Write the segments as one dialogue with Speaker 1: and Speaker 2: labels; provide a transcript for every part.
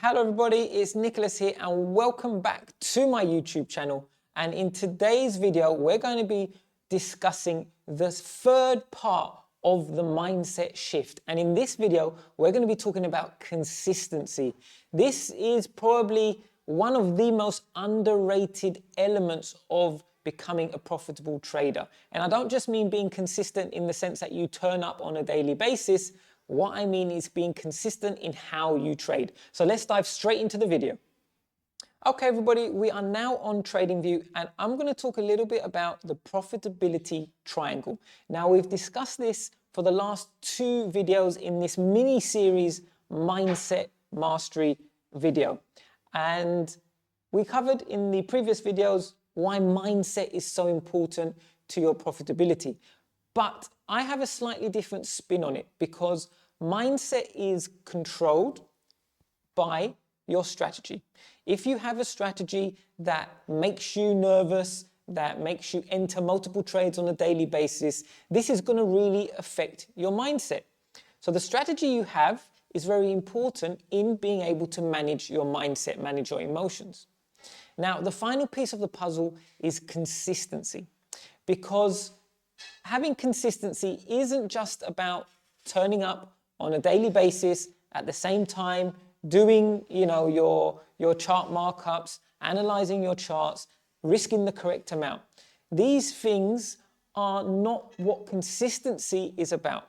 Speaker 1: Hello everybody, it's Nicholas here and welcome back to my YouTube channel. And in today's video, we're going to be discussing the third part of the mindset shift. And in this video, we're going to be talking about consistency. This is probably one of the most underrated elements of becoming a profitable trader. And I don't just mean being consistent in the sense that you turn up on a daily basis. What I mean is being consistent in how you trade. So let's dive straight into the video. Okay, everybody, we are now on TradingView and I'm going to talk a little bit about the profitability triangle. Now, we've discussed this for the last two videos in this mini series Mindset Mastery video. And we covered in the previous videos why mindset is so important to your profitability. But I have a slightly different spin on it because mindset is controlled by your strategy. If you have a strategy that makes you nervous, that makes you enter multiple trades on a daily basis, this is going to really affect your mindset. So the strategy you have is very important in being able to manage your mindset, manage your emotions. Now, the final piece of the puzzle is consistency, because having consistency isn't just about turning up on a daily basis at the same time, doing, your chart markups, analyzing your charts, risking the correct amount. These things are not what consistency is about.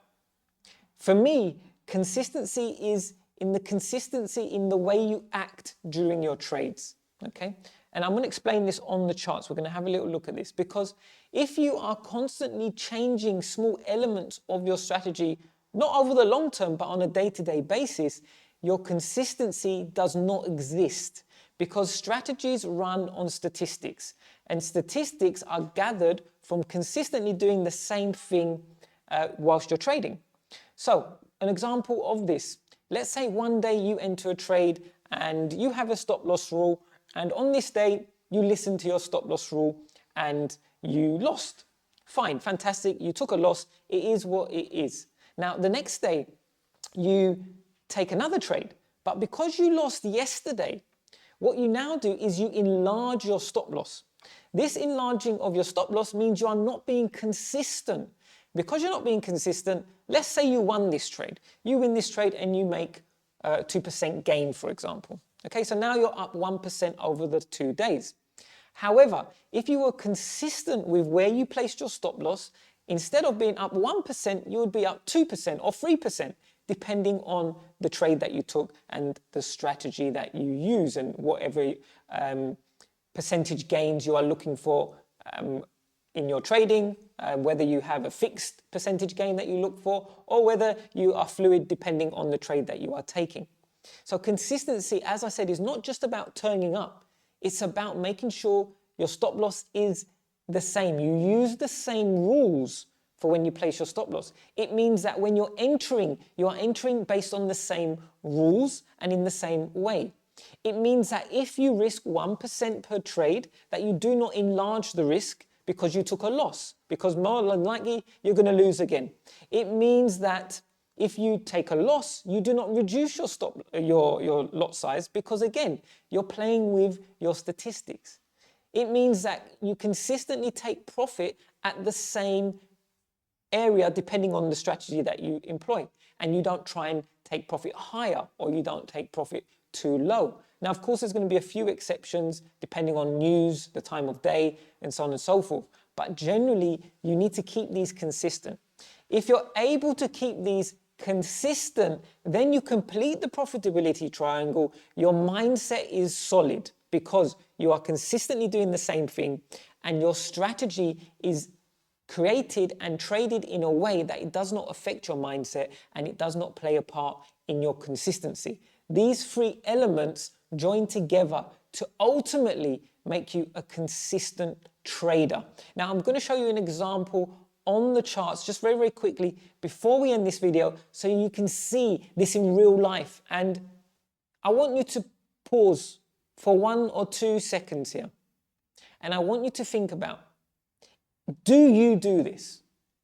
Speaker 1: For me, consistency is in the way you act during your trades, okay? And I'm going to explain this on the charts. We're going to have a little look at this, because if you are constantly changing small elements of your strategy, not over the long term, but on a day-to-day basis, your consistency does not exist, because strategies run on statistics, and statistics are gathered from consistently doing the same thing whilst you're trading. So an example of this, let's say one day you enter a trade and you have a stop loss rule, and on this day, you listen to your stop loss rule and you lost. Fine, fantastic, you took a loss, it is what it is. Now, the next day, you take another trade, but because you lost yesterday, what you now do is you enlarge your stop loss. This enlarging of your stop loss means you are not being consistent. Because you're not being consistent, let's say you won this trade. You win this trade and you make 2% gain, for example. Okay, so now you're up 1% over the 2 days. However, if you were consistent with where you placed your stop loss, instead of being up 1%, you would be up 2% or 3%, depending on the trade that you took and the strategy that you use and whatever percentage gains you are looking for in your trading, whether you have a fixed percentage gain that you look for, or whether you are fluid depending on the trade that you are taking. So consistency, as I said, is not just about turning up. It's about making sure your stop loss is the same. You use the same rules for when you place your stop loss. It means that when you're entering, you are entering based on the same rules and in the same way. It means that if you risk 1% per trade, that you do not enlarge the risk because you took a loss, because more than likely you're going to lose again. It means that if you take a loss, you do not reduce your lot size, because again, you're playing with your statistics. It means that you consistently take profit at the same area depending on the strategy that you employ, and you don't try and take profit higher, or you don't take profit too low. Now, of course, there's going to be a few exceptions depending on news, the time of day, and so on and so forth. But generally, you need to keep these consistent. If you're able to keep these consistent, then you complete the profitability triangle. Your mindset is solid because you are consistently doing the same thing, and your strategy is created and traded in a way that it does not affect your mindset and it does not play a part in your consistency. These three elements join together to ultimately make you a consistent trader. Now, I'm going to show you an example on the charts just very, very quickly before we end this video so you can see this in real life. And I want you to pause for 1 or 2 seconds here. And I want you to think about, do you do this?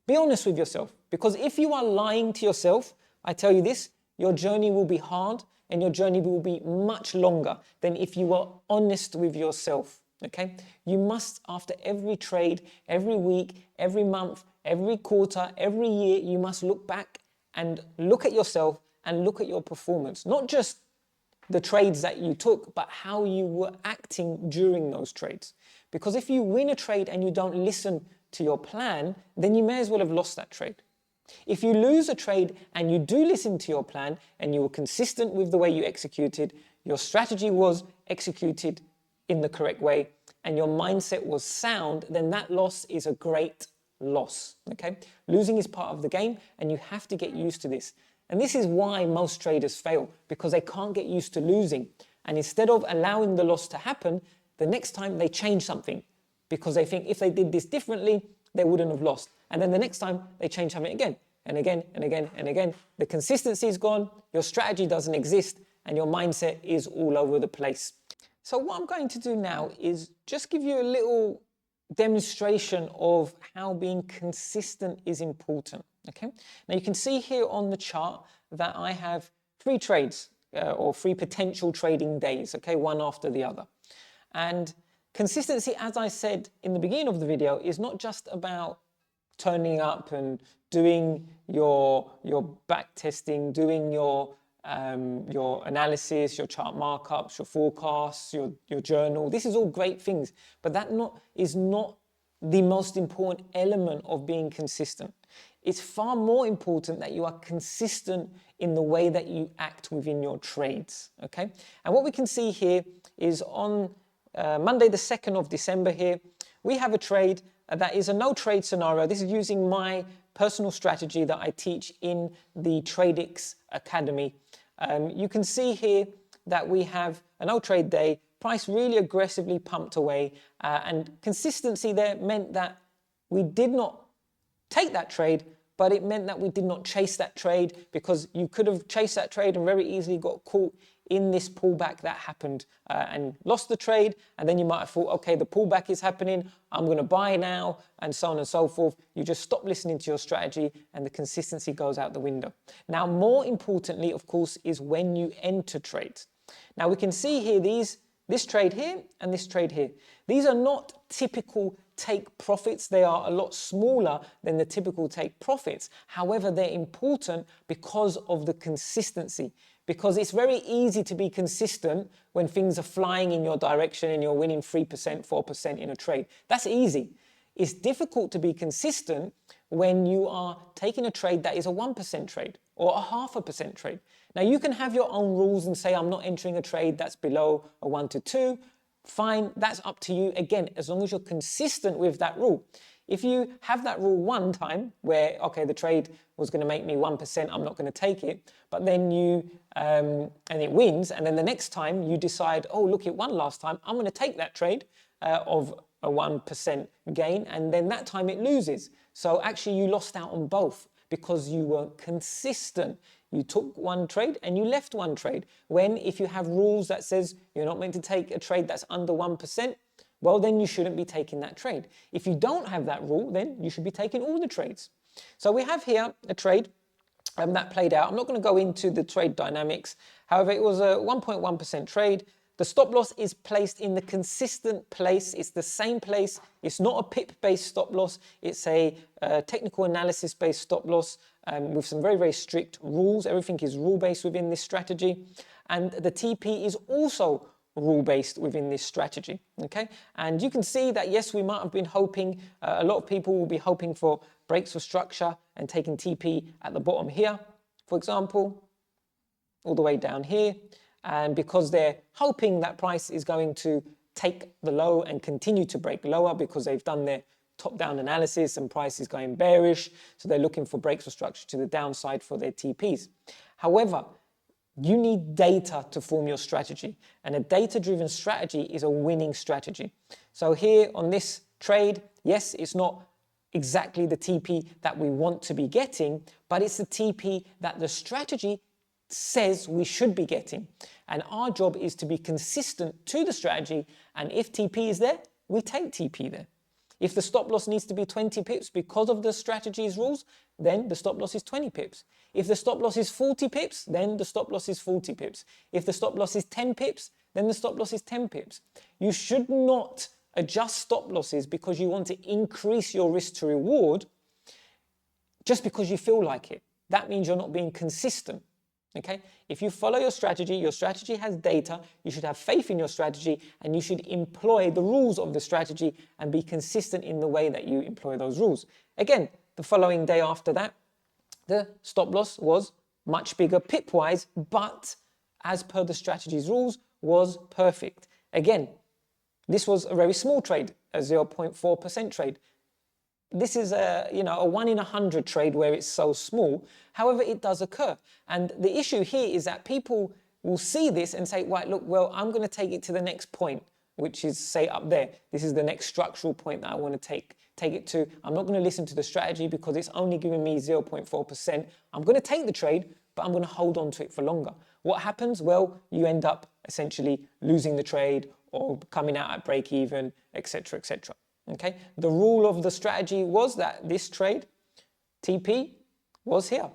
Speaker 1: Be honest with yourself, because if you are lying to yourself, I tell you this, your journey will be hard and your journey will be much longer than if you were honest with yourself. Okay, you must, after every trade, every week, every month, every quarter, every year, you must look back and look at yourself and look at your performance. Not just the trades that you took, but how you were acting during those trades. Because if you win a trade and you don't listen to your plan, then you may as well have lost that trade. If you lose a trade and you do listen to your plan and you were consistent with the way you executed, your strategy was executed in the correct way, and your mindset was sound, then that loss is a great loss, okay? Losing is part of the game, and you have to get used to this. And this is why most traders fail, because they can't get used to losing. And instead of allowing the loss to happen, the next time they change something, because they think if they did this differently, they wouldn't have lost. And then the next time they change something again, and again, and again, and again. The consistency is gone, your strategy doesn't exist, and your mindset is all over the place. So what I'm going to do now is just give you a little demonstration of how being consistent is important, okay? Now you can see here on the chart that I have 3 trades or 3 potential trading days, okay, one after the other. And consistency, as I said in the beginning of the video, is not just about turning up and doing your back testing, doing your analysis, your chart markups, your forecasts, your journal. This is all great things, but that is not the most important element of being consistent. It's far more important that you are consistent in the way that you act within your trades, okay? And what we can see here is on Monday, the 2nd of December here, we have a trade that is a no trade scenario. This is using my personal strategy that I teach in the TradeX Academy. You can see here that we have a no trade day, price really aggressively pumped away, and consistency there meant that we did not take that trade, but it meant that we did not chase that trade, because you could have chased that trade and very easily got caught in this pullback that happened and lost the trade. And then you might have thought, okay, the pullback is happening, I'm going to buy now, and so on and so forth. You just stop listening to your strategy and the consistency goes out the window. Now, more importantly, of course, is when you enter trades. Now we can see here this trade here and this trade here. These are not typical take profits. They are a lot smaller than the typical take profits. However, they're important because of the consistency. Because it's very easy to be consistent when things are flying in your direction and you're winning 3%, 4% in a trade. That's easy. It's difficult to be consistent when you are taking a trade that is a 1% trade or a 0.5% trade. Now, you can have your own rules and say, I'm not entering a trade that's below a 1 to 2. Fine, that's up to you. Again, as long as you're consistent with that rule. If you have that rule one time where, okay, the trade was going to make me 1%, I'm not going to take it, but then and it wins, and then the next time you decide, oh, look, it won last time, I'm going to take that trade of a 1% gain, and then that time it loses. So actually you lost out on both because you weren't consistent. You took one trade and you left one trade. When if you have rules that says you're not meant to take a trade that's under 1%, well, then you shouldn't be taking that trade. If you don't have that rule, then you should be taking all the trades. So we have here a trade that played out. I'm not going to go into the trade dynamics. However, it was a 1.1% trade. The stop loss is placed in the consistent place. It's the same place. It's not a pip-based stop loss. It's a technical analysis-based stop loss with some very, very strict rules. Everything is rule-based within this strategy. And the TP is also rule-based within this strategy, okay? And you can see that, yes, we might have been hoping, a lot of people will be hoping for breaks of structure and taking TP at the bottom here, for example, all the way down here. And because they're hoping that price is going to take the low and continue to break lower because they've done their top-down analysis and price is going bearish, so they're looking for breaks of structure to the downside for their TPs. However, you need data to form your strategy, and a data-driven strategy is a winning strategy. So here on this trade, yes, it's not exactly the TP that we want to be getting, but it's the TP that the strategy says we should be getting. And our job is to be consistent to the strategy, and if TP is there, we take TP there. If the stop loss needs to be 20 pips because of the strategy's rules, then the stop loss is 20 pips. If the stop loss is 40 pips, then the stop loss is 40 pips. If the stop loss is 10 pips, then the stop loss is 10 pips. You should not adjust stop losses because you want to increase your risk to reward just because you feel like it. That means you're not being consistent. Okay? If you follow your strategy has data, you should have faith in your strategy, and you should employ the rules of the strategy and be consistent in the way that you employ those rules. Again, the following day after that, the stop loss was much bigger pip-wise, but as per the strategy's rules, was perfect. Again, this was a very small trade, a 0.4% trade. This is a 1 in 100 trade where it's so small. However, it does occur. And the issue here is that people will see this and say, right, look, well, I'm going to take it to the next point, which is, say, up there. This is the next structural point that I want to take it to. I'm not going to listen to the strategy because it's only giving me 0.4%. I'm going to take the trade, but I'm going to hold on to it for longer. What happens? Well, you end up essentially losing the trade or coming out at break even, etc., etc. Okay, the rule of the strategy was that this trade, TP, was here.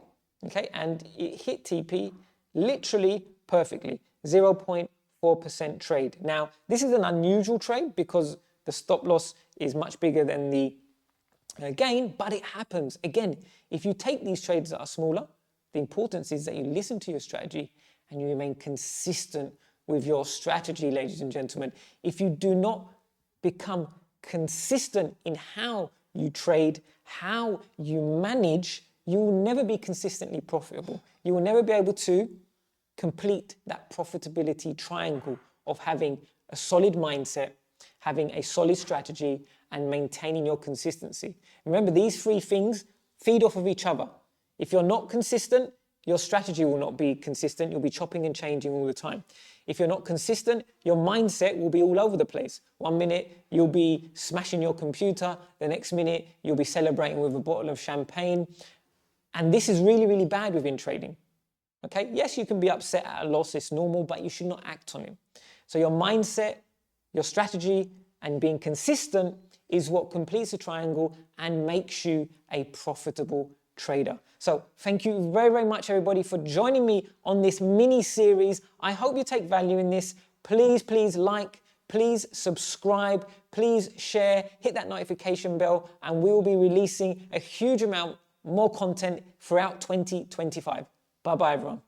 Speaker 1: Okay, and it hit TP literally perfectly, 0.4% trade. Now, this is an unusual trade because the stop loss is much bigger than the gain, but it happens. Again, if you take these trades that are smaller, the importance is that you listen to your strategy and you remain consistent with your strategy, ladies and gentlemen. If you do not become consistent in how you trade, how you manage, you will never be consistently profitable. You will never be able to complete that profitability triangle of having a solid mindset, having a solid strategy, and maintaining your consistency. Remember, these three things feed off of each other. If you're not consistent, your strategy will not be consistent. You'll be chopping and changing all the time. If you're not consistent, your mindset will be all over the place. 1 minute, you'll be smashing your computer. The next minute, you'll be celebrating with a bottle of champagne. And this is really, really bad within trading. Okay? Yes, you can be upset at a loss. It's normal, but you should not act on it. So your mindset, your strategy, and being consistent is what completes the triangle and makes you a profitable trader. So thank you very, very much, everybody, for joining me on this mini series. I hope you take value in this. Please, please like, please subscribe, please share, hit that notification bell, and we will be releasing a huge amount more content throughout 2025. Bye-bye, everyone.